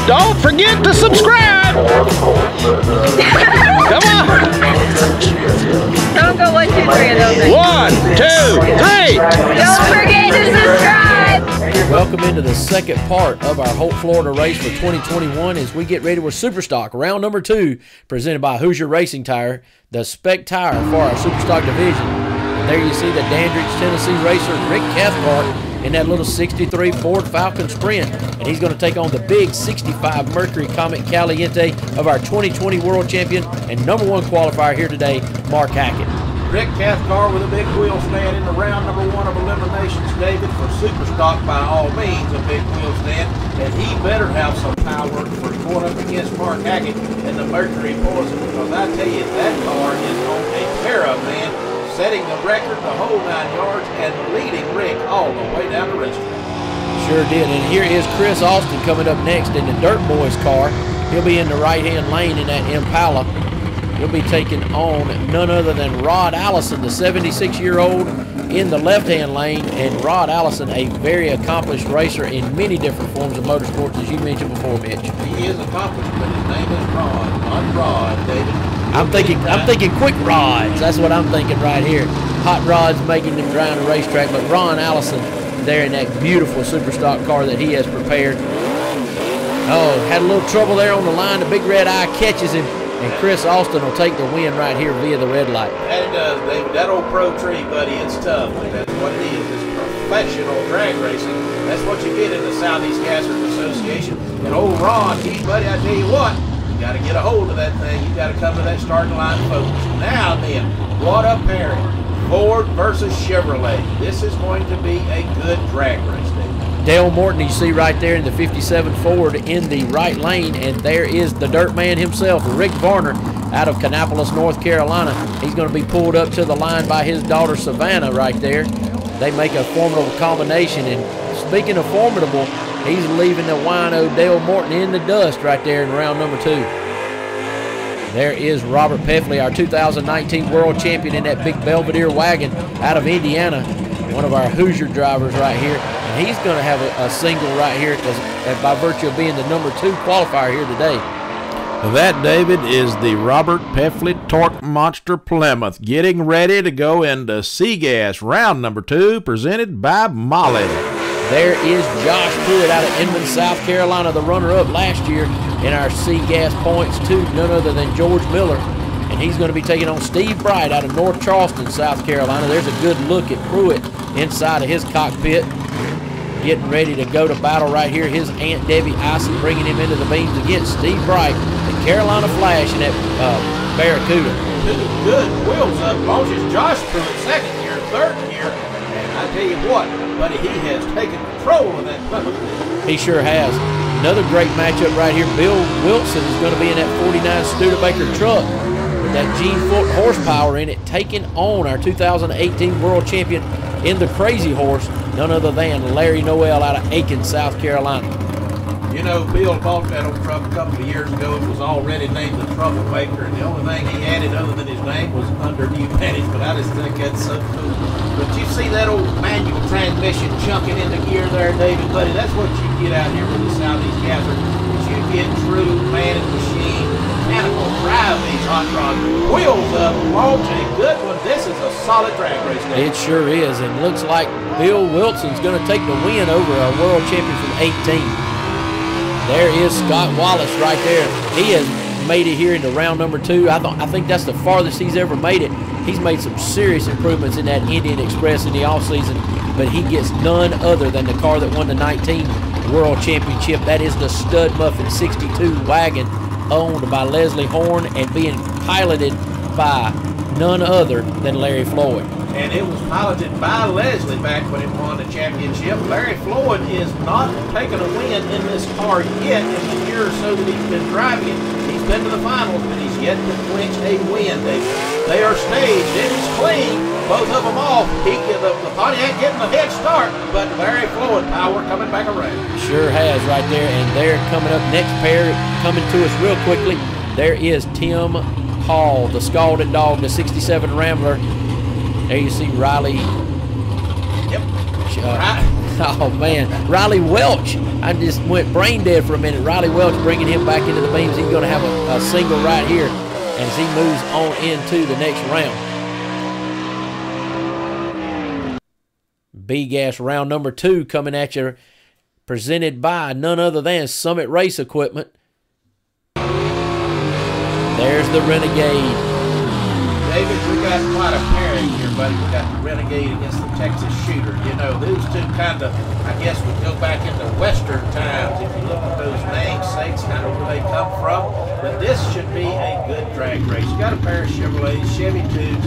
Don't forget to subscribe. Come on. Don't go 1, 2, 3 of those. 1, 2, 3. Don't forget to subscribe. Welcome into the second part of our Holt, Florida race for 2021 as we get ready with Superstock, round number 2, presented by Hoosier Racing Tire, the spec tire for our Superstock division. And there you see the Dandridge, Tennessee racer Rick Cathcart in that little 63 Ford Falcon Sprint. And he's going to take on the big 65 Mercury Comet Caliente of our 2020 world champion and #1 qualifier here today, Mark Hackett. Rick Cathcart with a big wheel stand in the round number 1 of eliminations, David, for Superstock, by all means, a big wheel stand. And he better have some power for going up against Mark Hackett and the Mercury Poison, because I tell you, that car is on a tear up, man, setting the record the whole 9 yards and leading Rick all the way down the racetrack. Sure did. And here is Chris Austin coming up next in the Dirt Boys car. He'll be in the right-hand lane in that Impala. He'll be taking on none other than Rod Allison, the 76-year-old, in the left-hand lane. And Rod Allison, a very accomplished racer in many different forms of motorsports, as you mentioned before, Mitch. He is accomplished, but his name is Rod, not Rod, David. I'm thinking quick rods. That's what I'm thinking right here. Hot rods making them dry on the racetrack. But Ron Allison there in that beautiful Superstock car that he has prepared. Oh, had a little trouble there on the line. The big red eye catches him. And Chris Austin will take the win right here via the red light. That it does, David. That old pro tree, buddy, it's tough. But that's what it is. It's professional drag racing. That's what you get in the Southeast Gassers Association. And old Ron, buddy, I tell you what, you got to get a hold of that thing. You got to come to that starting line focus. Now then, what a pairing. Ford versus Chevrolet. This is going to be a good drag race, David. Dale Morton, you see right there in the 57 Ford in the right lane, and there is the dirt man himself, Rick Varner, out of Kannapolis, North Carolina. He's going to be pulled up to the line by his daughter Savannah right there. They make a formidable combination, and speaking of formidable, he's leaving the wino Dale Morton in the dust right there in round number 2. There is Robert Peffley, our 2019 world champion in that big Belvedere wagon out of Indiana, one of our Hoosier drivers right here. And he's going to have a single right here by virtue of being the number 2 qualifier here today. That, David, is the Robert Peffley Torque Monster Plymouth getting ready to go into SEGA round number 2, presented by Molly. There is Josh Pruitt out of Inman, South Carolina, the runner-up last year in our SEGA points to none other than George Miller. And he's going to be taking on Steve Bright out of North Charleston, South Carolina. There's a good look at Pruitt inside of his cockpit. Getting ready to go to battle right here. His Aunt Debbie Ison bringing him into the beams against Steve Bright, the Carolina Flash in that Barracuda. Good wheels up. Launches Josh Pruitt, second year, third year. And I tell you what, buddy, he has taken control of that Plymouth. He sure has. Another great matchup right here. Bill Wilson is going to be in that 49 Studebaker truck with that G-foot horsepower in it, taking on our 2018 world champion in the Crazy Horse, none other than Larry Noel out of Aiken, South Carolina. You know, Bill bought that old truck a couple of years ago. It was already named the Troublemaker, and the only thing he added other than his name was under new management. I just think that's so cool. But you see that old manual transmission chunking into gear there, David, buddy? That's what you get out here with the Southeast Gasser. You get true man and machine, mechanical drive these hot rods. Wheels up, launch a good one. This is a solid drag race, David. It sure is, and looks like Bill Wilson's going to take the win over a world champion from 18. There is Scott Wallace right there. He has made it here into round number 2. I think that's the farthest he's ever made it. He's made some serious improvements in that Indian Express in the offseason, but he gets none other than the car that won the 19 World Championship. That is the Stud Muffin 62 wagon owned by Leslie Horn and being piloted by none other than Larry Floyd. And it was piloted by Leslie back when he won the championship. Larry Floyd is not taking a win in this car yet in the year or so that he's been driving it. He's been to the finals, but he's yet to clinch a win. They are staged. It is clean. Both of them off. The Pontiac getting a head start, but Larry Floyd power coming back around. Sure has right there. And they're coming up next pair, coming to us real quickly. There is Tim Hall, the Scalded Dog, the 67 Rambler. There you see Riley Yep. Oh, man. Riley Welch. I just went brain dead for a minute. Riley Welch bringing him back into the beams. He's going to have a single right here as he moves on into the next round. B-Gas round number 2 coming at you, presented by none other than Summit Race Equipment. There's the Renegade. David, we got quite a pairing here, buddy. We got the Renegade against the Texas Shooter. You know, those two kind of, I guess, would go back into Western times if you look at those namesakes, kind of where they come from. But this should be a good drag race. You got a pair of Chevrolets, Chevy tubes.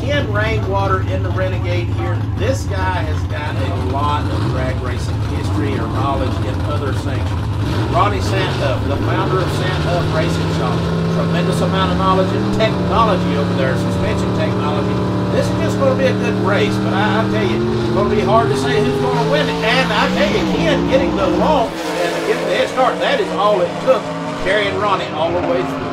Ken Rainwater in the Renegade here. This guy has got a lot of drag racing history or knowledge in other sanctions. Ronnie Santuff, the founder of Santuff Racing Shop. Tremendous amount of knowledge and technology over there, suspension technology. This is just going to be a good race, but I tell you, it's going to be hard to say who's going to win it. And I tell you, Ken getting the launch and getting the head start, that is all it took, carrying Ronnie all the way through.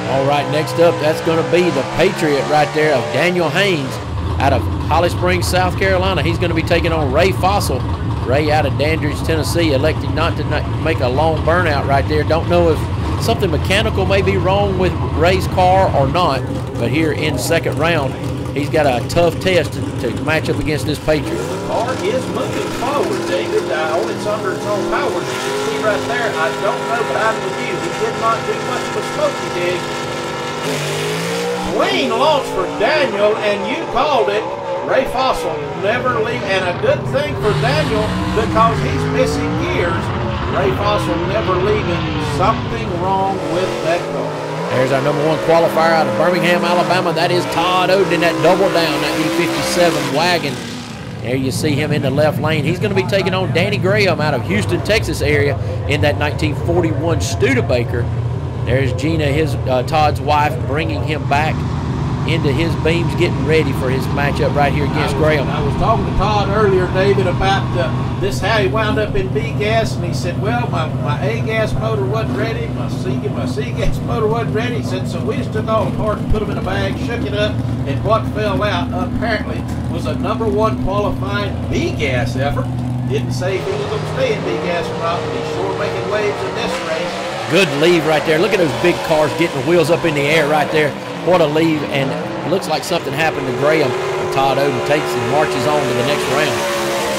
All right, next up, that's going to be the Patriot right there of Daniel Haynes out of Holly Springs, South Carolina. He's going to be taking on Ray Fossil. Ray out of Dandridge, Tennessee, electing not to make a long burnout right there. Don't know if something mechanical may be wrong with Ray's car or not, but here in second round, he's got a tough test to match up against this Patriot. The car is moving forward, David. It's under its own power. As you can see right there, I don't know, but I'm with you. He did not do much of a smoky dig. Clean launch for Daniel, and you called it. Ray Fossil never leave, and a good thing for Daniel because he's missing gears. Ray Fossil never leaving. Something wrong with that car. There's our number 1 qualifier out of Birmingham, Alabama. That is Todd Oden in that double down, that E57 wagon. There you see him in the left lane. He's going to be taking on Danny Graham out of Houston, Texas area in that 1941 Studebaker. There's Gina, Todd's wife, bringing him back into his beams, getting ready for his matchup right here against Graham. I was talking to Todd earlier, David, about this, how he wound up in B-gas, and he said, well, my A-gas motor wasn't ready, my C-gas motor wasn't ready. He said, so we just took all apart and put them in a bag, shook it up, and what fell out apparently was a number 1 qualifying B-gas effort. Didn't say if he was going to stay in B-gas or not, but he's sure making waves in this race. Good leave right there. Look at those big cars getting the wheels up in the air right there. What a leave, and it looks like something happened to Graham. And Todd Oden takes and marches on to the next round.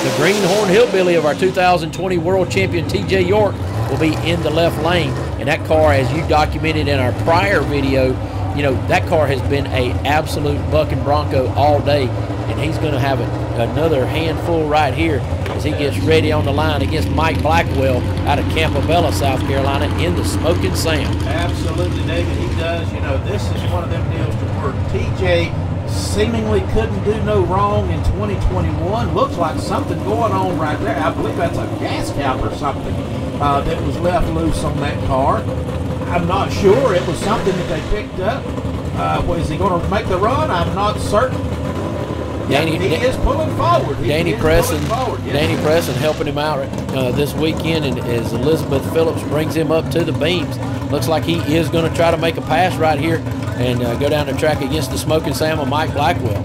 The Greenhorn Hillbilly of our 2020 World Champion TJ York will be in the left lane, and that car, as you documented in our prior video, you know, that car has been a absolute bucking bronco all day, and he's going to have another handful right here as he gets ready on the line against Mike Blackwell out of Campobella, South Carolina, in the Smoking Sam. Absolutely, David, he does. You know, this is one of them deals to where TJ seemingly couldn't do no wrong in 2021. Looks like something going on right there. I believe that's a gas cap or something that was left loose on that car. I'm not sure. It was something that they picked up. Was he going to make the run? I'm not certain. Danny, he is pulling forward. Danny Presson helping him out this weekend, and as Elizabeth Phillips brings him up to the beams. Looks like he is going to try to make a pass right here and go down the track against the Smoking Sam of Mike Blackwell.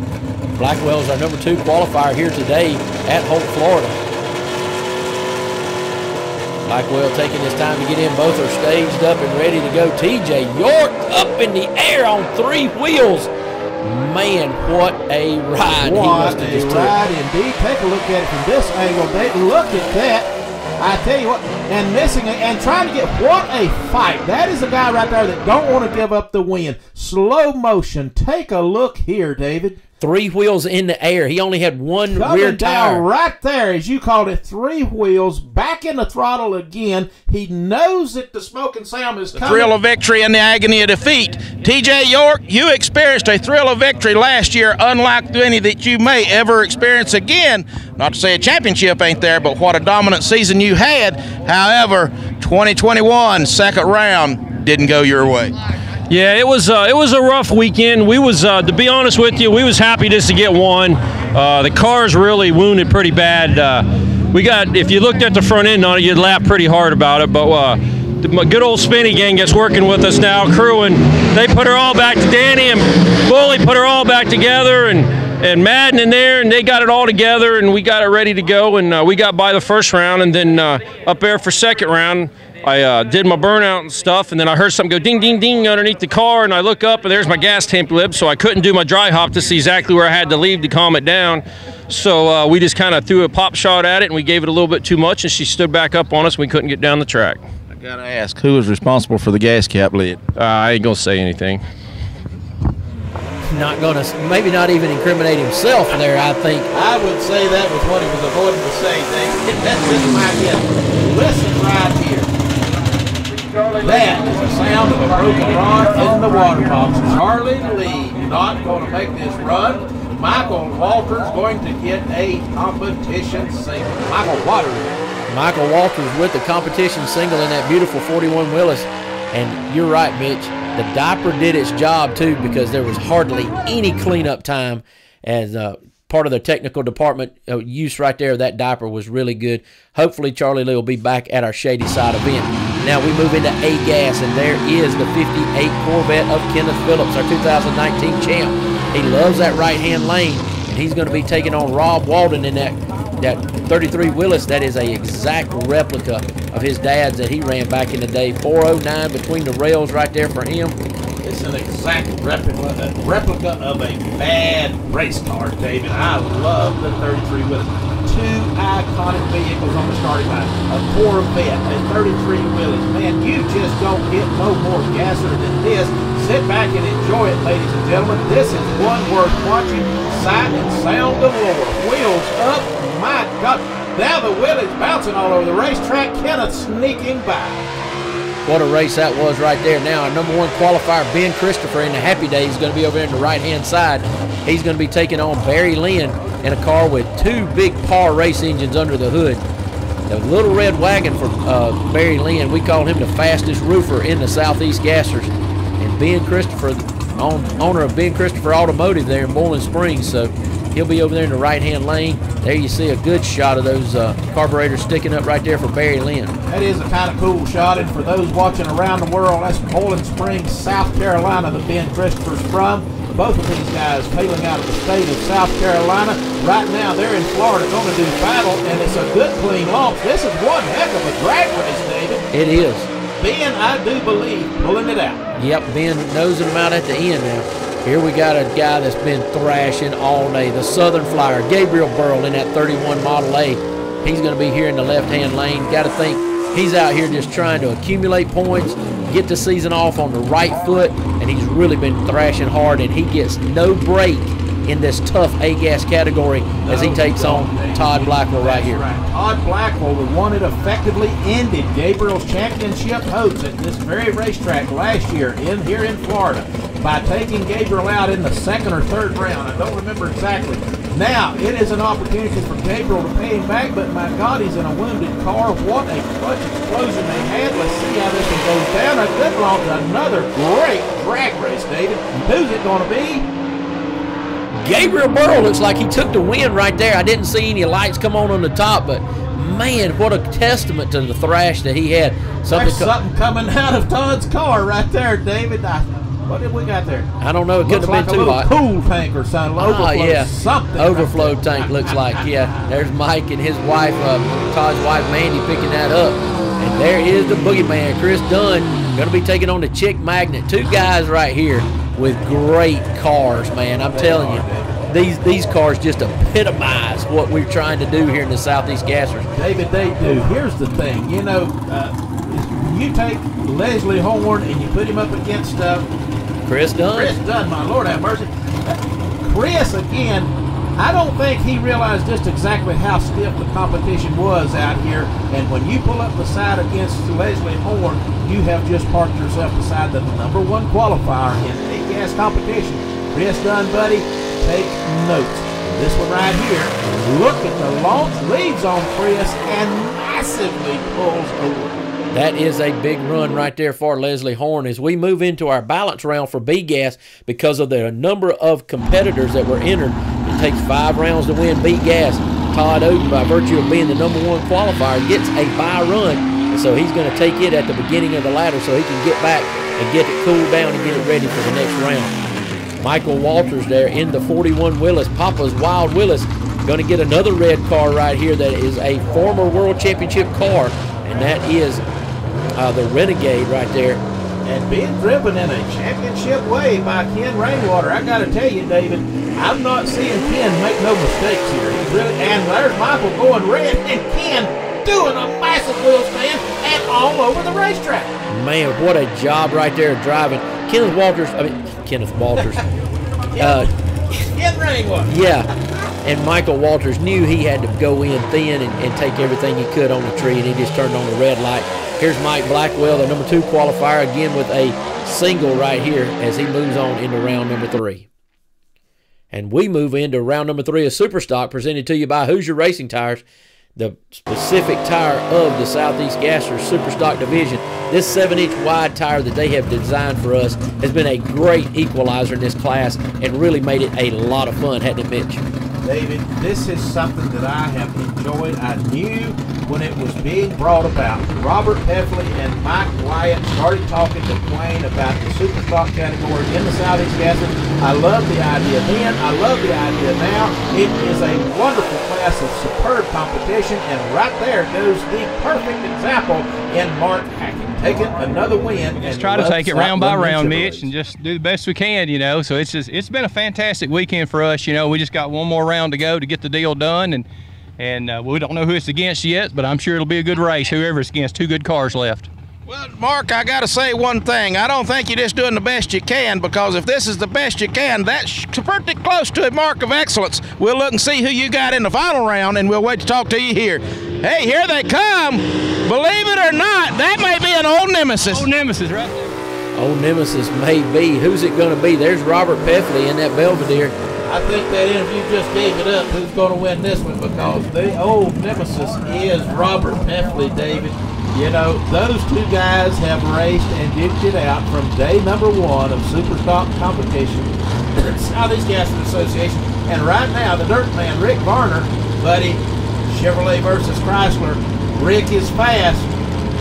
Blackwell is our number 2 qualifier here today at Holt, Florida. Blackwell taking his time to get in. Both are staged up and ready to go. TJ York up in the air on 3 wheels. Man, what a ride he must have just took. What a ride indeed. Take a look at it from this angle. Look at that. I tell you what, and missing it, and trying to get, what a fight. That is a guy right there that don't want to give up the win. Slow motion. Take a look here, David. 3 wheels in the air. He only had one coming rear tire. Down right there, as you called it, 3 wheels, back in the throttle again. He knows that the Smoking Sam is coming. The thrill of victory and the agony of defeat. TJ York, you experienced a thrill of victory last year, unlike any that you may ever experience again. Not to say a championship ain't there, but what a dominant season you had. However, 2021, second round, didn't go your way. Yeah, it was a rough weekend. We was, to be honest with you, we was happy just to get one. The car's really wounded pretty bad. We got, if you looked at the front end on it, you'd laugh pretty hard about it. But the good old Spinny gang gets working with us now, crewing. They put her all back to Danny and Bully put her all back together, and and Madden in there, and they got it all together, and we got it ready to go, and we got by the first round, and then up there for second round, I did my burnout and stuff, and then I heard something go ding, ding, ding underneath the car, and I look up, and there's my gas tank lip, so I couldn't do my dry hop to see exactly where I had to leave to calm it down. So we just kind of threw a pop shot at it, and we gave it a little bit too much, and she stood back up on us, and we couldn't get down the track. I gotta ask, who was responsible for the gas cap lid? I ain't gonna say anything. Not gonna, maybe not even incriminate himself there, I think. I would say that was what he was avoiding to say, Dave. That's just my guess. Listen right here. That is the sound of a broken rod in the water box. Charlie Lee not going to make this run. Michael Walters going to get a competition single. Michael Walters with the competition single in that beautiful 41 Willis. And you're right, Mitch. The diaper did its job, too, because there was hardly any cleanup time as part of the technical department use right there. That diaper was really good. Hopefully, Charlie Lee will be back at our Shady Side event. Now we move into A-Gas, and there is the 58 Corvette of Kenneth Phillips, our 2019 champ. He loves that right-hand lane, and he's going to be taking on Rob Walden in that 33 Willis. That is a exact replica of his dad's that he ran back in the day. 409 between the rails right there for him. It's an exact replica of a bad race car, David. I love the 33 Willis. Two iconic vehicles on the starting line. A Corvette, a 33 Willis. Man, you just don't get no more gasser than this. Sit back and enjoy it, ladies and gentlemen. This is one worth watching. Sight and sound galore. Wheels up. My God. Now the Willie's bouncing all over the racetrack. Kenneth sneaking by. What a race that was right there. Now, our #1 qualifier, Ben Christopher, in the Happy Days, is going to be over there in the right-hand side. He's going to be taking on Barry Lynn in a car with two big Par race engines under the hood. The little red wagon for Barry Lynn, we call him the fastest roofer in the Southeast Gassers. And Ben Christopher, owner of Ben Christopher Automotive there in Moreland Springs, so he'll be over there in the right-hand lane. There you see a good shot of those carburetors sticking up right there for Barry Lynn. That is a kind of cool shot, and for those watching around the world, that's Moreland Springs, South Carolina that Ben Christopher's from. Both of these guys hailing out of the state of South Carolina. Right now, they're in Florida going to do battle, and it's a good clean launch. This is one heck of a drag race, David. It is. Ben, I do believe, pulling it out. Yep, Ben nosing them out at the end now. Here we got a guy that's been thrashing all day. The Southern Flyer, Gabriel Burrell in that 31 Model A. He's going to be here in the left-hand lane. Got to think he's out here just trying to accumulate points, get the season off on the right foot, and he's really been thrashing hard, and he gets no break in this tough A-Gas category as he takes on Todd Blackwell right here. Right. Todd Blackwell, the one that effectively ended Gabriel's championship hopes at this very racetrack last year here in Florida by taking Gabriel out in the second or third round. I don't remember exactly. Now, it is an opportunity for Gabriel to pay him back, but my God, he's in a wounded car. What a clutch explosion they had. Let's see how this one goes down. A good launch, another great drag race, David. Who's it going to be? Gabriel Burrell looks like he took the win right there. I didn't see any lights come on the top, but man, what a testament to the thrash that he had. There's something coming out of Todd's car right there, David. What did we got there? I don't know. It could have been too hot. Pool tank or something. Overflow, yeah. Something. Overflow tank looks like. Yeah. There's Mike and his wife, Todd's wife, Mandy, picking that up. And there is the boogeyman, Chris Dunn, going to be taking on the Chick Magnet. Two guys right here with great cars, man. I'm telling you, these cars just epitomize what we're trying to do here in the Southeast Gassers. David, they do. Here's the thing. You know, you take Leslie Horn and you put him up against Chris Dunn. Chris Dunn, my Lord have mercy. Chris, again, I don't think he realized just exactly how stiff the competition was out here. And when you pull up the side against Leslie Horn, you have just parked yourself beside the #1 qualifier in A-Gas competition. Chris Dunn, buddy, take notes. This one right here, look at the launch, leads on Chris, and massively pulls over. That is a big run right there for Leslie Horn as we move into our balance round for B-Gas because of the number of competitors that were entered. It takes 5 rounds to win B-Gas. Todd Oden, by virtue of being the #1 qualifier, gets a bye run, and so he's going to take it at the beginning of the ladder so he can get back and get it cooled down and get it ready for the next round. Michael Walters there in the 41 Willis. Papa's Wild Willis going to get another red car right here that is a former World Championship car, and that is the Renegade right there. And being driven in a championship way by Ken Rainwater, I got to tell you, David, I'm not seeing Ken make no mistakes here. He's really, and there's Michael going red, and Ken doing a massive wheel stand and all over the racetrack. Man, what a job right there driving. Kenneth Walters. Ken Rainwater. Yeah, and Michael Walters knew he had to go in thin and take everything he could on the tree, and he just turned on the red light. Here's Mike Blackwell, the number 2 qualifier, again with a single right here as he moves on into round number 3. And we move into round number 3 of Superstock, presented to you by Hoosier Racing Tires, the specific tire of the Southeast Gassers Superstock division. This 7-inch wide tire that they have designed for us has been a great equalizer in this class and really made it a lot of fun, hadn't it, Mitch? David, this is something that I have enjoyed. I knew when it was being brought about. Robert Peffley and Mike Wyatt started talking to Quayne about the Superstock category in the Southeast Gassers. I love the idea then. I love the idea now. It is a wonderful class of superb competition, and right there goes the perfect example in Mark Hackett taking another win. Just try to take it round by round, Mitch, and just do the best we can, you know. So it's been a fantastic weekend for us. You know, we just got one more round to go to get the deal done, and we don't know who it's against yet, but I'm sure it'll be a good race, whoever it's against. 2 good cars left. Well, Mark, I got to say one thing. I don't think you're just doing the best you can, because if this is the best you can, that's pretty close to a mark of excellence. We'll look and see who you got in the final round, and we'll wait to talk to you here. Hey, here they come. Believe it or not, that may be an old nemesis. Old nemesis right there. Old nemesis may be. Who's it going to be? There's Robert Peffley in that Belvedere. I think that interview just gave it up. Who's going to win this one? Because the old nemesis is Robert Peffley, David. You know, those 2 guys have raced and duked it out from day number 1 of Superstock competition, Southeast Gassers Association. And right now, the dirt man, Rick Varner, buddy, Chevrolet versus Chrysler. Rick is fast.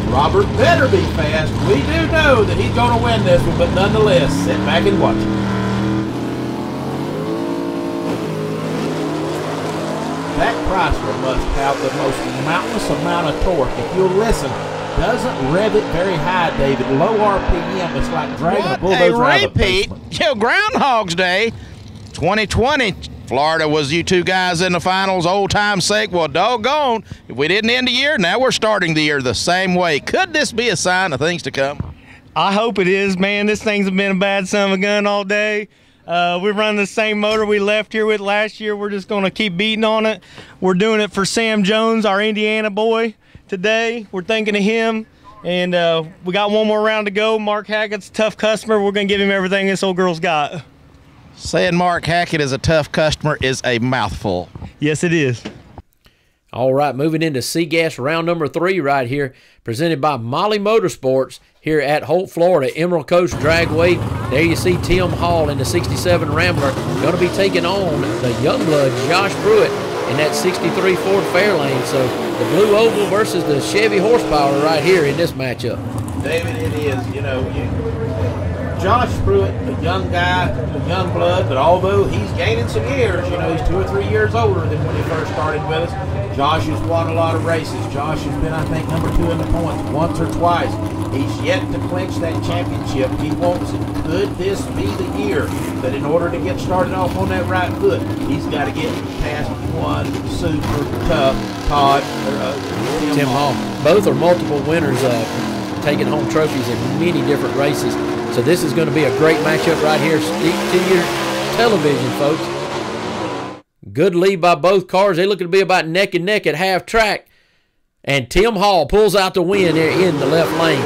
Robert better be fast. We do know that he's going to win this one, but nonetheless, sit back and watch it. That Chrysler must have the most mountainous amount of torque. If you'll listen, doesn't rev it very high, David. Low RPM, it's like dragging a bulldozer out of the basement. You know, Groundhog's Day 2020, Florida was you 2 guys in the finals, old time's sake. Well, doggone, if we didn't end the year, now we're starting the year the same way. Could this be a sign of things to come? I hope it is, man. This thing's been a bad son of a gun all day. We're running the same motor we left here with last year. We're just going to keep beating on it. We're doing it for Sam Jones, our Indiana boy, today. We're thinking of him. And we got one more round to go. Mark Hackett's a tough customer. We're going to give him everything this old girl's got. Saying Mark Hackett is a tough customer is a mouthful. Yes, it is. All right, moving into SEGAS round number 3 right here, presented by Molly Motorsports here at Holt, Florida, Emerald Coast Dragway. There you see Tim Hall in the 67 Rambler going to be taking on the Youngblood Josh Pruitt in that 63 Ford Fairlane. So the Blue Oval versus the Chevy horsepower right here in this matchup. David, it is, you know, Josh Pruitt, a young guy, a young blood, but although he's gaining some years, you know, he's 2 or 3 years older than when he first started with us. Josh has won a lot of races. Josh has been, I think, number 2 in the points once or twice. He's yet to clinch that championship. He wants it. Could this be the year that in order to get started off on that right foot, he's got to get past one super tough Todd or Tim Hall. Both are multiple winners, taking home trophies in many different races. So this is going to be a great matchup right here. Stick to your television, folks. Good lead by both cars. They look to be about neck and neck at half track. And Tim Hall pulls out the win there in the left lane.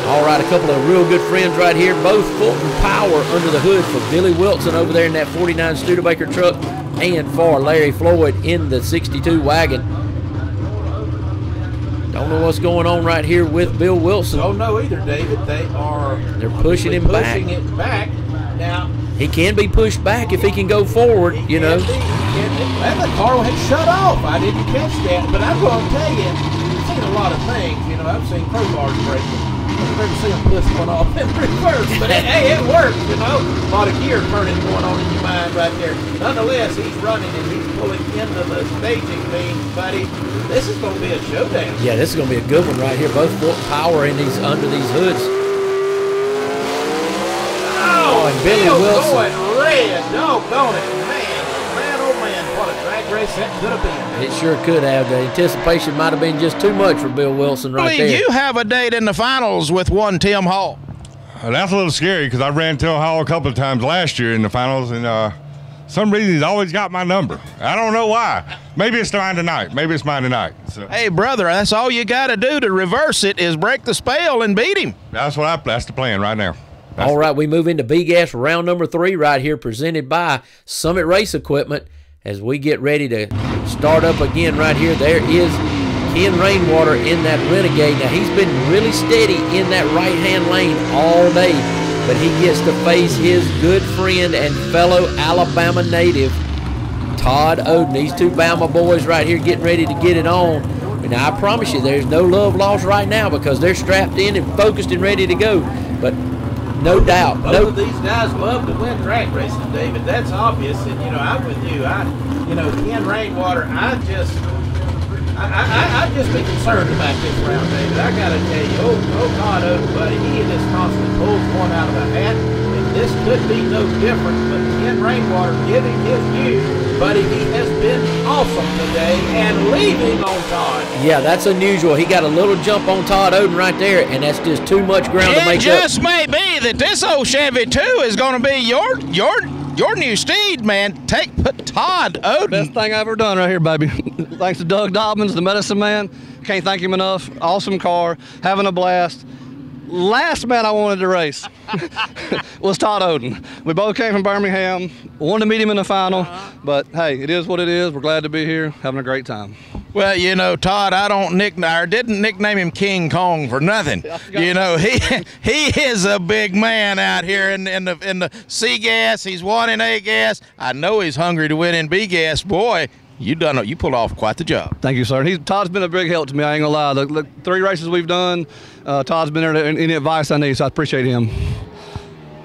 All right, a couple of real good friends right here. Both Fulton Power under the hood for Billy Wilson over there in that 49 Studebaker truck, and for Larry Floyd in the 62 wagon. Don't know what's going on right here with Bill Wilson. Don't know either, David. They're pushing him back. Pushing it back. Now, he can be pushed back if he can go forward, you know. And the car had shut off. I didn't catch that, but I'm going to tell you, I've seen a lot of things. You know, I've seen crowbars break. I've never seen him push one off in reverse, but hey, it works, you know. A lot of gear turning going on in your mind right there. Nonetheless, he's running and he's pulling into the staging beam, buddy. This is going to be a showdown. Yeah, this is going to be a good one right here. Both full power in these under these hoods. Oh, and Billy Wilson going red, doggone it, man, oh man, what a drag race that could have been. It sure could have. The anticipation might have been just too much for Bill Wilson right there. You have a date in the finals with one Tim Hall. That's a little scary because I ran Tim Hall a couple of times last year in the finals, and some reason he's always got my number. I don't know why. Maybe it's mine tonight. Maybe it's mine tonight. So. Hey, brother, that's all you got to do to reverse it is break the spell and beat him. That's the plan right now. All right, we move into B-Gas round number 3 right here, presented by Summit Race Equipment. As we get ready to start up again right here, there is Ken Rainwater in that Renegade. Now, he's been really steady in that right-hand lane all day, but he gets to face his good friend and fellow Alabama native, Todd Oden. These two Bama boys right here getting ready to get it on. And I promise you, there's no love lost right now because they're strapped in and focused and ready to go. But no doubt. Both of these guys love to win track racing, David. That's obvious. And, you know, I'm with you. Ken Rainwater, I'd just be concerned about this round, David. I got to tell you, Todd Oden, buddy, he just constantly pulls one out of a hat. And this could be no different. But Ken Rainwater, giving his due, buddy, he has been awesome today and leaving on Todd. Yeah, that's unusual. He got a little jump on Todd Oden right there, and that's just too much ground to make up. It just may be that this old Chevy 2 is going to be your new steed, man. Put Todd Oden. Best thing I ever done right here, baby. Thanks to Doug Dobbins, the medicine man. Can't thank him enough. Awesome car, having a blast. Last man I wanted to race was Todd Oden. We both came from Birmingham, wanted to meet him in the final, but hey, it is what it is. We're glad to be here, having a great time. Well, you know, Todd, didn't nickname him King Kong for nothing. You know, he is a big man out here in the C gas. He's won in A gas. I know he's hungry to win in B gas. Boy, you pulled off quite the job. Thank you, sir. Todd's been a big help to me. I ain't gonna lie. The 3 races we've done, Todd's been there to any advice I need, so I appreciate him.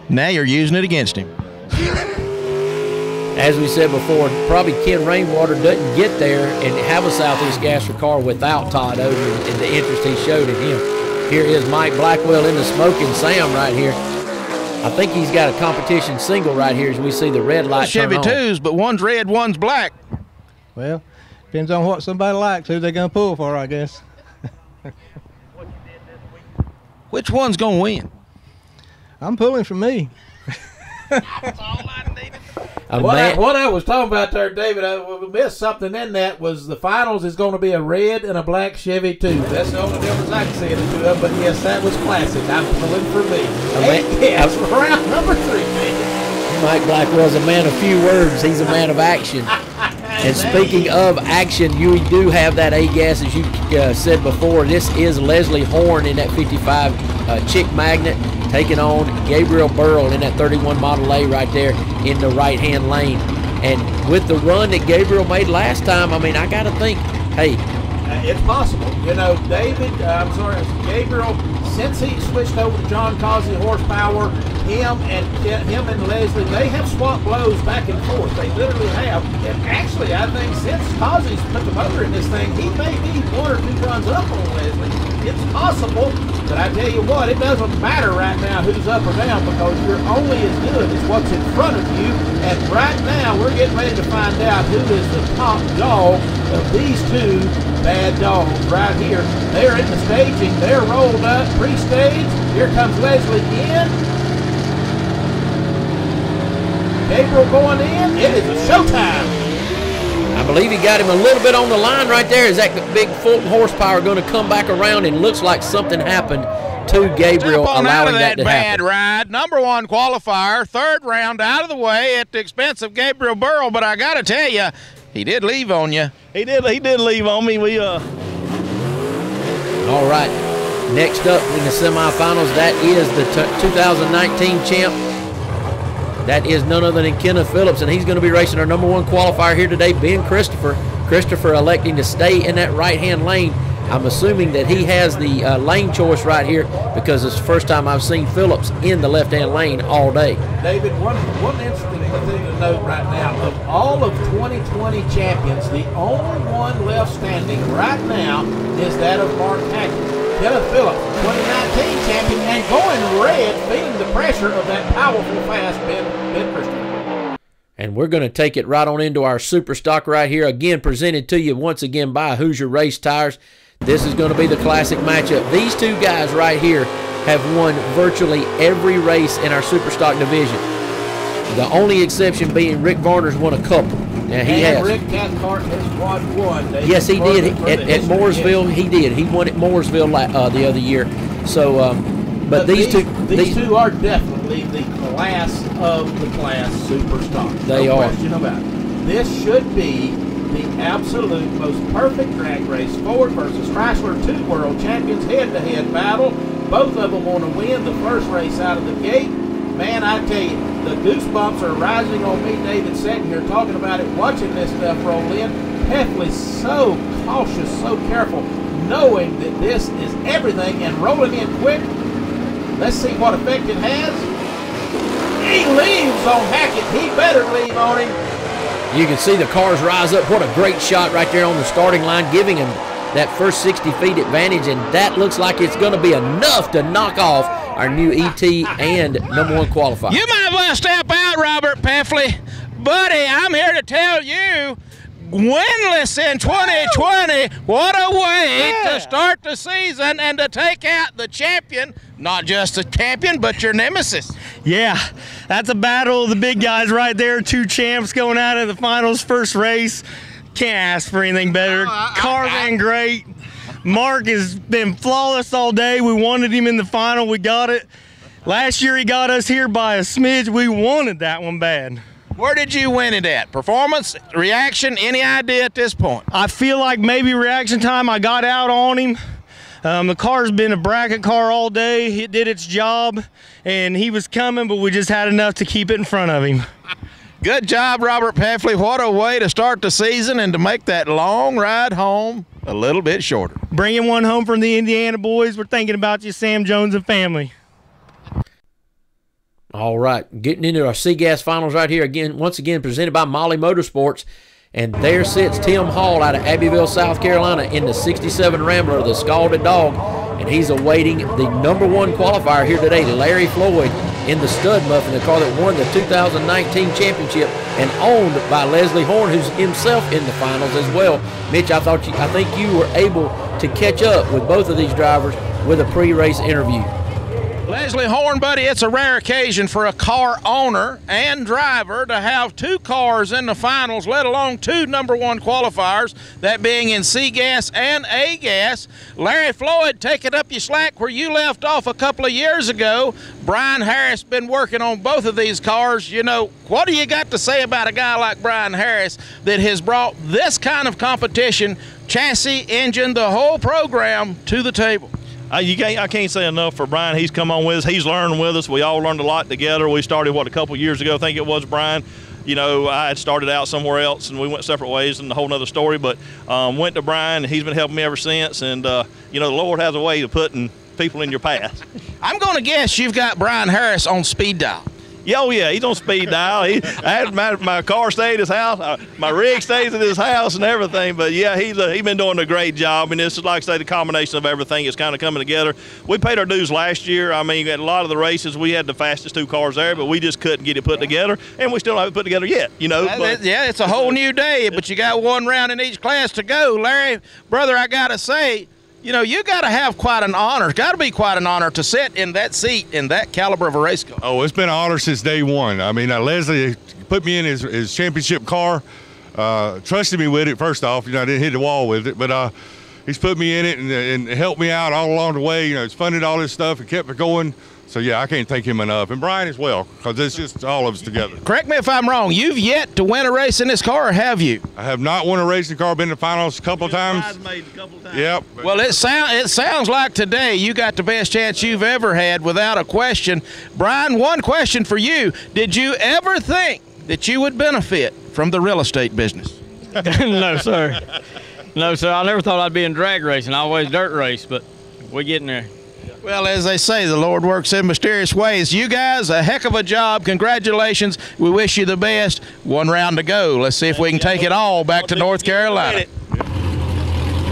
Now you're using it against him. As we said before, probably Ken Rainwater doesn't get there and have a Southeast Gasser car without Todd Oden and the interest he showed in him. Here is Mike Blackwell in the Smoking Sam right here. I think he's got a competition single right here as we see the red light turn on. Chevy 2s, but one's red, one's black. Well, depends on what somebody likes, who they're going to pull for, I guess. Which one's going to win? I'm pulling for me. That's all I needed. What I was talking about there, David, we missed something in that was the finals is going to be a red and a black Chevy 2. That's the only difference I can see in the two of them, but yes, that was classic. I'm pulling for me. Yes, round number 3, baby. Mike Blackwell's a man of few words. He's a man of action. And speaking of action, you do have that A-gas, as you said before. This is Leslie Horn in that 55 Chick Magnet, taking on Gabriel Burrell in that 31 Model A right there in the right-hand lane. And with the run that Gabriel made last time, I mean, I got to think, hey. It's possible. You know, Gabriel, since he switched over to John Causey horsepower, him and Leslie, they have swapped blows back and forth. They literally have. And actually, I think since Causey's put the motor in this thing, he may be 1 or 2 runs up on Leslie. It's possible, but I tell you what, it doesn't matter right now who's up or down because you're only as good as what's in front of you. And right now, we're getting ready to find out who is the top dog of these 2 bad dogs right here. They're in the staging. They're rolled up, pre-staged. Here comes Leslie in. Gabriel going in. It is a showtime. I believe he got him a little bit on the line right there. Is that big Fulton horsepower going to come back around? And looks like something happened to Gabriel, allowing that to happen. Bad ride. Number 1 qualifier, 3rd round out of the way at the expense of Gabriel Burrell. But I got to tell you, he did leave on you. He did leave on me. All right. Next up in the semifinals, that is the 2019 champ. That is none other than Kenneth Phillips, and he's going to be racing our number 1 qualifier here today, Ben Christopher. Christopher electing to stay in that right-hand lane I'm assuming that he has the lane choice right here because it's the first time I've seen Phillips in the left-hand lane all day. David, one interesting thing to note right now, of all of 2020 champions, the only one left standing right now is that of Mark Hackett. Kenneth Phillips, 2019 champion, and going red, feeling the pressure of that powerful, fast Ben Christian. And we're going to take it right on into our super stock right here, again presented to you once again by Hoosier Race Tires. This is going to be the classic matchup. These two guys right here have won virtually every race in our super stock division. The only exception being Rick Varner's won a couple. Now he has. Rick Cathcart has won one. Yes, he did at Mooresville. He did. He won at Mooresville the other year. So, but these two are definitely the class of the class super stock. They no are. Question about it. This should be the absolute most perfect drag race. Ford versus Chrysler, two world champions, head-to-head battle. Both of them want to win the first race out of the gate. Man, I tell you, the goosebumps are rising on me, David, sitting here talking about it, watching this stuff roll in. Heffley's so cautious, so careful, knowing that this is everything and rolling in quick. Let's see what effect it has. He leaves on Hackett. He better leave on him. You can see the cars rise up. What a great shot right there on the starting line, giving him that first 60 feet advantage, and that looks like it's going to be enough to knock off our new ET and #1 qualifier. You might well step out, Robert Peffley. Buddy, I'm here to tell you, winless in 2020, what a way to start the season and to take out the champion, not just the champion, but your nemesis. Yeah, that's a battle of the big guys right there. Two champs going out of the finals, first race. Can't ask for anything better. Car ran great. Mark has been flawless all day. We wanted him in the final. We got it. Last year he got us here by a smidge. We wanted that one bad. Where did you win it at? Performance, reaction, any idea at this point? I feel like maybe reaction time. I got out on him. The car's been a bracket car all day. It did its job, and he was coming, but we just had enough to keep it in front of him. Good job, Robert Peffley. What a way to start the season and to make that long ride home a little bit shorter. Bringing one home from the Indiana boys. We're thinking about you, Sam Jones and family. All right, getting into our SEGAS finals right here again, once again presented by Molly Motorsports. And there sits Tim Hall out of Abbeville, South Carolina in the 67 Rambler, the Scalded Dog. And he's awaiting the #1 qualifier here today, Larry Floyd, in the Stud Muffin, the car that won the 2019 championship and owned by Leslie Horn, who's himself in the finals as well. Mitch, I think you were able to catch up with both of these drivers with a pre-race interview. Leslie Horn, buddy, it's a rare occasion for a car owner and driver to have two cars in the finals, let alone two #1 qualifiers, that being in C-Gas and A-Gas. Larry Floyd, taking up your slack where you left off a couple of years ago. Brian Harris been working on both of these cars. You know, what do you got to say about a guy like Brian Harris that has brought this kind of competition, chassis, engine, the whole program to the table? I can't say enough for Brian. He's come on with us. He's learning with us. We all learned a lot together. We started, a couple years ago, I think it was, Brian. You know, I had started out somewhere else, and we went separate ways, and a whole nother story. But went to Brian, and he's been helping me ever since. And, you know, the Lord has a way of putting people in your path. I'm going to guess you've got Brian Harris on speed dial. Yeah, oh yeah, he's on speed dial. I had my car stayed at his house, my rig stays at his house and everything. But yeah, he's been doing a great job. And this is, like I say, the combination of everything is kind of coming together. We paid our dues last year. I mean, at a lot of the races, we had the fastest two cars there, but we just couldn't get it put together, and we still haven't put together yet. You know. Yeah, it's a whole new day, but you got one round in each class to go, Larry. Brother, I gotta say, you know, you got to have quite an honor. It's got to be quite an honor to sit in that seat in that caliber of a race car. Oh, it's been an honor since day one. I mean, Leslie put me in his championship car, trusted me with it, first off. You know, I didn't hit the wall with it, but he's put me in it and helped me out all along the way. You know, he's funded all this stuff and kept it going. So, yeah, I can't thank him enough. And Brian as well, because it's just all of us together. Correct me if I'm wrong. You've yet to win a race in this car, or have you? I have not won a race in the car. Been in the finals a couple of times. Yep. Well, it sounds like today you got the best chance you've ever had, without a question. Brian, one question for you. Did you ever think that you would benefit from the real estate business? No, sir. No, sir, I never thought I'd be in drag racing. I always dirt race, but we're getting there. Well, as they say, the Lord works in mysterious ways. You guys, a heck of a job. Congratulations. We wish you the best. One round to go. Let's see if we can take it all back to North Carolina.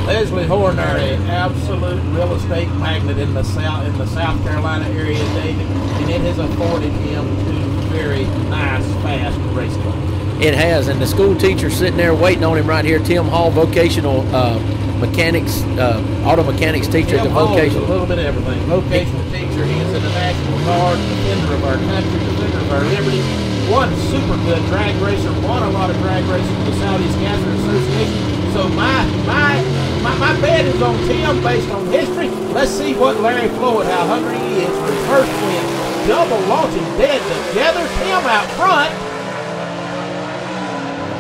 Leslie Horner, an absolute real estate magnate in the South Carolina area, David, and it has afforded him two very nice, fast race cars. It has, and the school teacher sitting there waiting on him right here, Tim Hall, vocational mechanics, auto mechanics teacher at the vocational. A little bit of everything. Vocational teacher, he is in the National Guard, defender of our country, defender of our liberties. One super good drag racer, won a lot of drag racing with the Southeast Gasser Association. So my bet is on Tim based on history. Let's see what Larry Floyd, how hungry he is for his first win. Double launching dead together. Tim out front.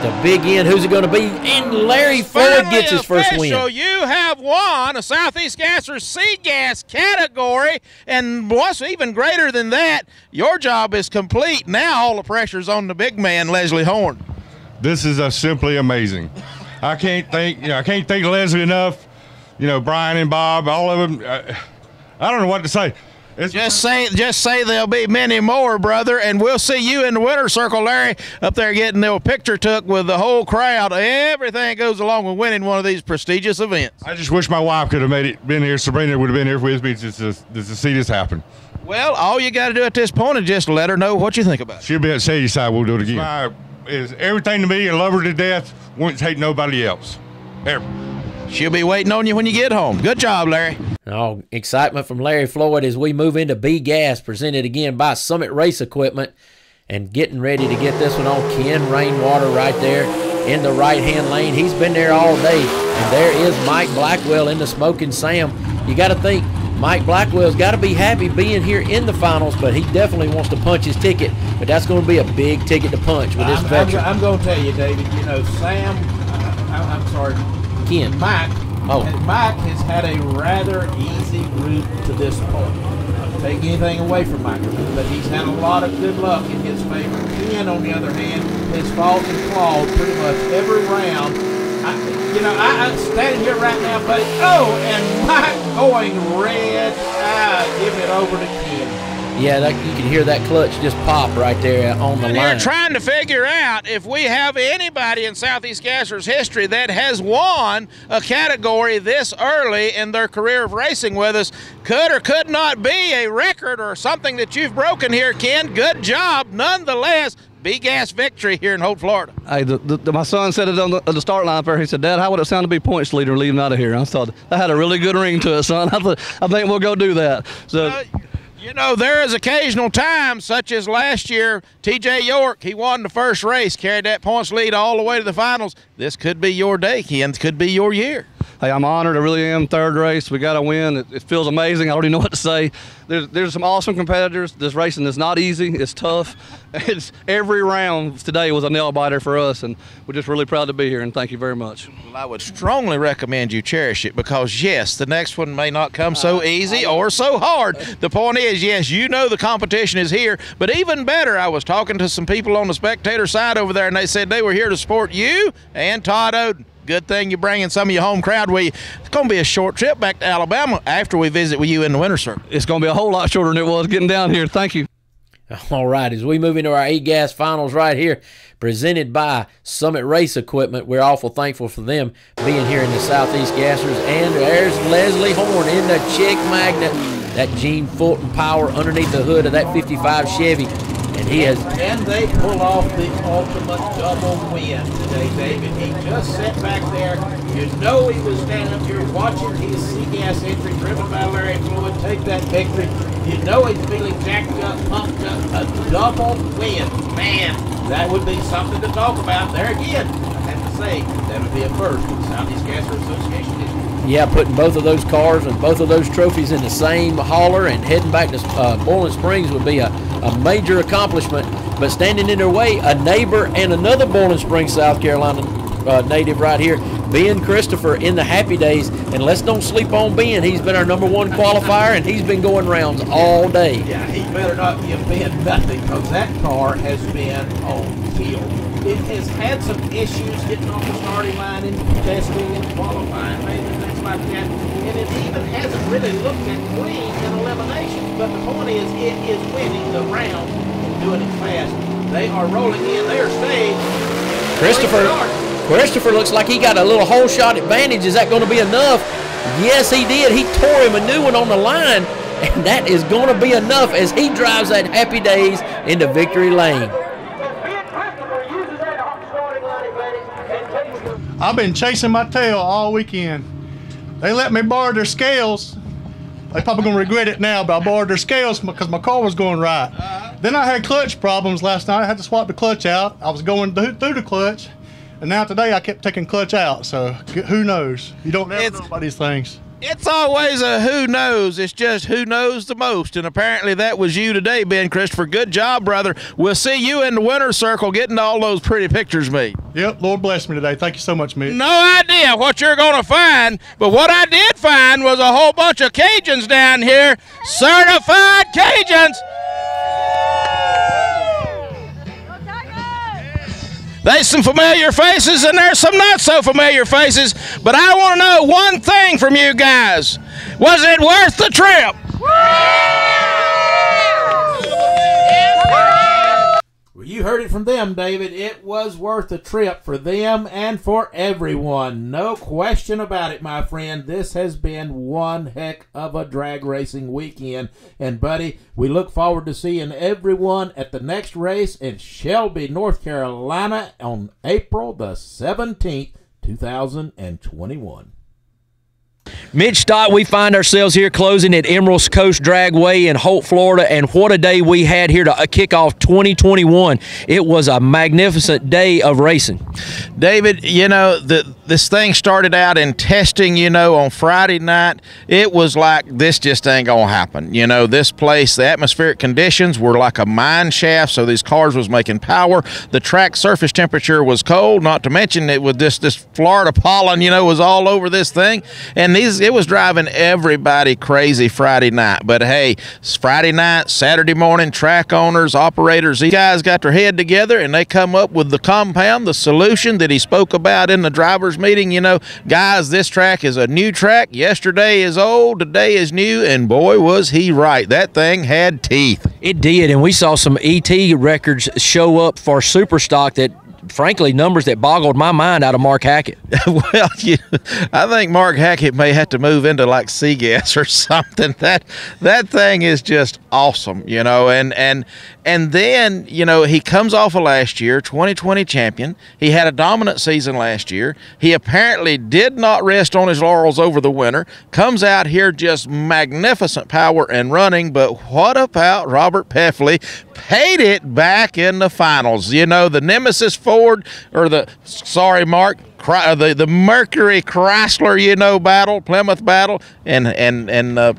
The big end, who's it going to be? And Larry Floyd gets his first win. You have won a Southeast Gasser C-Gas category, and what's even greater than that, your job is complete. Now all the pressure's on the big man, Leslie Horn. This is simply amazing. I can't thank Leslie enough. You know, Brian and Bob, all of them. I don't know what to say. Just say there'll be many more, brother, and we'll see you in the winner's circle, Larry, up there getting the picture took with the whole crowd. Everything goes along with winning one of these prestigious events. I just wish my wife could have been here. Sabrina would have been here with me just to see this happen. Well, all you got to do at this point is just let her know what you think about it. She'll be at Shady Side. We'll do it again. Is everything to me. I love her to death. Won't hate nobody else. Ever. She'll be waiting on you when you get home. Good job, Larry. Oh, excitement from Larry Floyd as we move into B-Gas, presented again by Summit Race Equipment. And getting ready to get this one on, Ken Rainwater right there in the right-hand lane. He's been there all day. And there is Mike Blackwell in the Smoking Sam. You got to think, Mike Blackwell's got to be happy being here in the finals, but he definitely wants to punch his ticket. But that's going to be a big ticket to punch with this veteran. I'm going to tell you, David, you know, Sam, I'm sorry, Ken. Mike has had a rather easy route to this point. Not to take anything away from Mike, but he's had a lot of good luck in his favor. Ken, on the other hand, has fought and clawed pretty much every round. I'm standing here right now, buddy. Oh, and Mike going red. Giving it over to Ken. Yeah, you can hear that clutch just pop right there on the line. You're trying to figure out if we have anybody in Southeast Gasser's history that has won a category this early in their career of racing with us. Could or could not be a record or something that you've broken here, Ken. Good job, nonetheless. B-Gas victory here in Holt, Florida. Hey, my son said it on the start line there. He said, "Dad, how would it sound to be points leader leaving out of here?" I thought that had a really good ring to it, son. I think we'll go do that. So. You know, there is occasional times, such as last year, T.J. York, he won the first race, carried that points lead all the way to the finals. This could be your day, Ken. Could be your year. Hey, I'm honored. I really am. Third race. We got to win. It feels amazing. I already know what to say. There's some awesome competitors. This racing is not easy. It's tough. Every round today was a nail biter for us, and we're just really proud to be here, and thank you very much. Well, I would strongly recommend you cherish it because, yes, the next one may not come so easy or so hard. The point is, yes, you know the competition is here, but even better, I was talking to some people on the spectator side over there, and they said they were here to support you and Todd Oden. Good thing you're bringing some of your home crowd with you. It's going to be a short trip back to Alabama after we visit with you in the winter circle. It's going to be a whole lot shorter than it was getting down here. Thank you. All right, as we move into our A-Gas finals right here, presented by Summit Race Equipment, we're awful thankful for them being here in the Southeast Gassers. And there's Leslie Horn in the Chick Magnet, that Gene Fulton power underneath the hood of that 55 Chevy. And he has. Can they pull off the ultimate double win today, David? He just sat back there. You know he was standing up here watching his C-Gas entry driven by Larry Floyd take that victory. You know he's feeling jacked up, pumped up. A double win. Man, that would be something to talk about. There again, I have to say, that would be a first in the Southeast Gasser Association history. Yeah, putting both of those cars and both of those trophies in the same hauler and heading back to Boiling Springs would be a major accomplishment. But standing in their way, a neighbor and another Boiling Springs, South Carolina native right here, Ben Christopher in the Happy Days. And let's don't sleep on Ben. He's been our #1 qualifier, and he's been going rounds all day. Yeah, he better not give Ben nothing because that car has been on kill. it has had some issues getting off the starting line in testing and qualifying, maybe things like that. And it even hasn't really looked that clean in elimination. But the point is, it is winning the round and doing it fast. They are rolling in. They are staying. Christopher looks like he got a little hole shot advantage. Is that going to be enough? Yes, he did. He tore him a new one on the line, and that is going to be enough as he drives that Happy Days into victory lane. I've been chasing my tail all weekend. They let me borrow their scales. They're probably going to regret it now, but I borrowed their scales because my car was going right. Then I had clutch problems last night. I had to swap the clutch out. I was going through the clutch, and now today I kept taking clutch out. So who knows? You don't ever know about these things. It's always a who knows. It's just who knows the most. And apparently that was you today, Ben Christopher. Good job, brother. We'll see you in the winner's circle getting all those pretty pictures made. Yep, Lord bless me today. Thank you so much, Mick. No idea what you're going to find, but what I did find was a whole bunch of Cajuns down here, certified Cajuns. There's some familiar faces and there's some not so familiar faces, but I want to know one thing from you guys. Was it worth the trip? Well, you heard it from them, David. It was worth the trip for them and for everyone. No question about it, my friend. This has been one heck of a drag racing weekend. And, buddy, we look forward to seeing everyone at the next race in Shelby, North Carolina on April the 17th, 2021. Mitch Stott, we find ourselves here closing at Emerald Coast Dragway in Holt, Florida, and what a day we had here to kick off 2021. It was a magnificent day of racing. David, you know, this thing started out in testing, you know, on Friday night. It was like, this just ain't going to happen. You know, this place, the atmospheric conditions were like a mine shaft, so these cars was making power. The track surface temperature was cold, not to mention it was this Florida pollen, you know, was all over this thing. And it was driving everybody crazy Friday night. But hey, it's Friday night, Saturday morning, track owners, operators, these guys got their head together and they come up with the compound, the solution that he spoke about in the drivers meeting. You know, guys, this track is a new track. Yesterday is old, today is new, and boy, was he right. That thing had teeth. It did, and we saw some ET records show up for Superstock that, frankly, numbers that boggled my mind out of Mark Hackett. Well, I think Mark Hackett may have to move into like SEGA or something. That thing is just awesome, you know. And then, you know, he comes off of last year, 2020 champion. He had a dominant season last year. He apparently did not rest on his laurels over the winter. Comes out here just magnificent power and running. But what about Robert Peffley? Paid it back in the finals. You know, the Nemesis Ford, or the Mercury Chrysler, you know, battle, Plymouth battle, and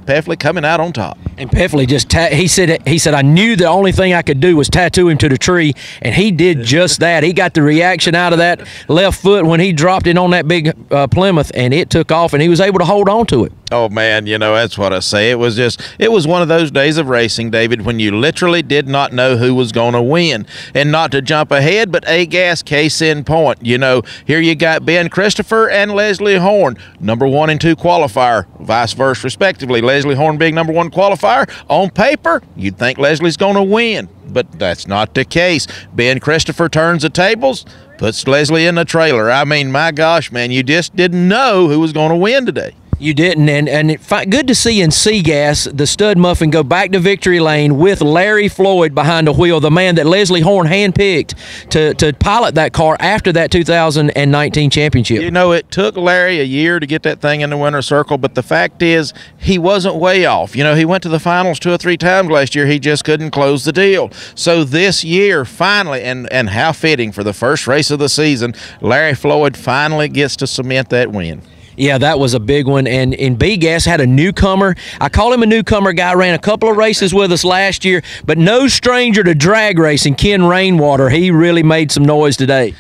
Peffley coming out on top. And Peffley just he said I knew the only thing I could do was tattoo him to the tree, and he did just that. He got the reaction out of that left foot when he dropped it on that big Plymouth, and it took off, and he was able to hold on to it. Oh, man, you know, that's what I say. It was one of those days of racing, David, when you literally did not know who was going to win. And not to jump ahead, but A-Gas, case in point. You know, here you got Ben Christopher and Leslie Horn, number 1 and 2 qualifier, vice versa, respectively. Leslie Horn being number 1 qualifier. On paper, you'd think Leslie's going to win, but that's not the case. Ben Christopher turns the tables, puts Leslie in the trailer. I mean, my gosh, man, you just didn't know who was going to win today. You didn't, and good to see in Seagas the stud muffin go back to victory lane with Larry Floyd behind the wheel, the man that Leslie Horn handpicked to pilot that car after that 2019 championship. You know, it took Larry a year to get that thing in the winner's circle, but the fact is he wasn't way off. You know, he went to the finals 2 or 3 times last year. He just couldn't close the deal. So this year, finally, and how fitting for the first race of the season, Larry Floyd finally gets to cement that win. Yeah, that was a big one. And in B-Gas had a newcomer. I call him a newcomer guy, ran a couple of races with us last year, but no stranger to drag racing, Ken Rainwater. He really made some noise today.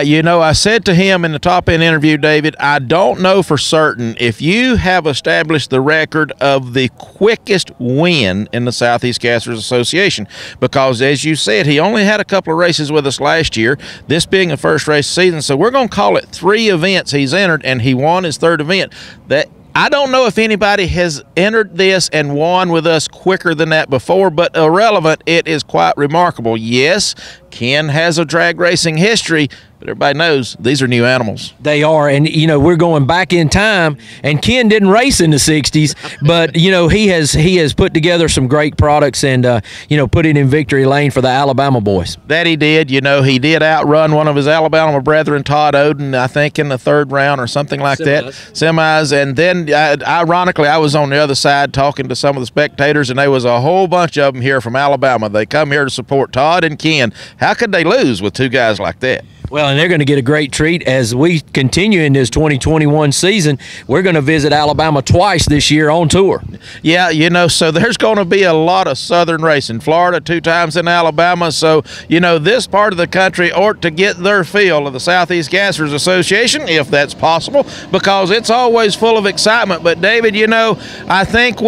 You know, I said to him in the top end interview, David, I don't know for certain if you have established the record of the quickest win in the Southeast Casters Association, because as you said, he only had a couple of races with us last year, this being a first race season. So we're going to call it 3 events he's entered, and he won his 3rd event. That I don't know if anybody has entered this and won with us quicker than that before, but irrelevant, it is quite remarkable. Yes, Ken has a drag racing history, but everybody knows these are new animals. They are, and you know, we're going back in time, and Ken didn't race in the 60s, but you know, he has put together some great products and you know, put it in victory lane for the Alabama boys. That he did. You know, he did outrun one of his Alabama brethren, Todd Oden, I think in the 3rd round or something like that. Semis. And then ironically, I was on the other side talking to some of the spectators, and there was a whole bunch of them here from Alabama. They come here to support Todd and Ken. How could they lose with 2 guys like that? Well, and they're going to get a great treat as we continue in this 2021 season. We're going to visit Alabama twice this year on tour. Yeah, you know, so there's going to be a lot of southern racing. Florida 2 times in Alabama. So, you know, this part of the country ought to get their feel of the Southeast Casters Association, if that's possible, because it's always full of excitement. But, David, you know, I think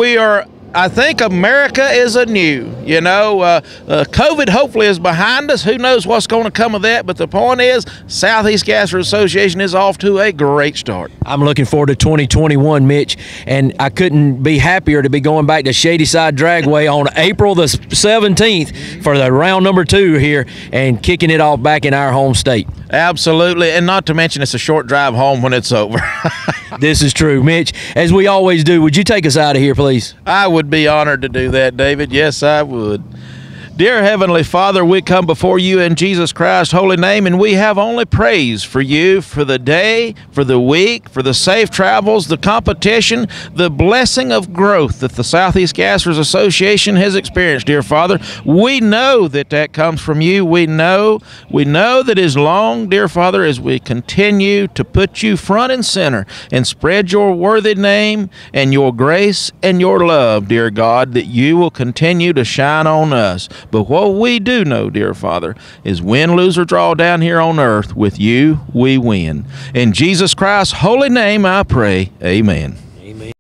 America is anew. You know, COVID hopefully is behind us. Who knows what's going to come of that? But the point is, Southeast Caster Association is off to a great start. I'm looking forward to 2021, Mitch, and I couldn't be happier to be going back to Shady Side Dragway on April the 17th for the round number 2 here and kicking it off back in our home state. Absolutely, and not to mention it's a short drive home when it's over. This is true. Mitch, as we always do, would you take us out of here, please? I would be honored to do that, David. Yes, I would. Dear Heavenly Father, we come before you in Jesus Christ's holy name, and we have only praise for you for the day, for the week, for the safe travels, the competition, the blessing of growth that the Southeast Casters Association has experienced, dear Father. We know that that comes from you. We know that as long, dear Father, as we continue to put you front and center and spread your worthy name and your grace and your love, dear God, that you will continue to shine on us. But what we do know, dear Father, is win, lose, or draw down here on earth, with you we win. In Jesus Christ's holy name I pray, amen. Amen.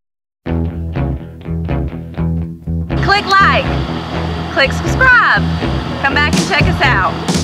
Click like, click subscribe. Come back and check us out.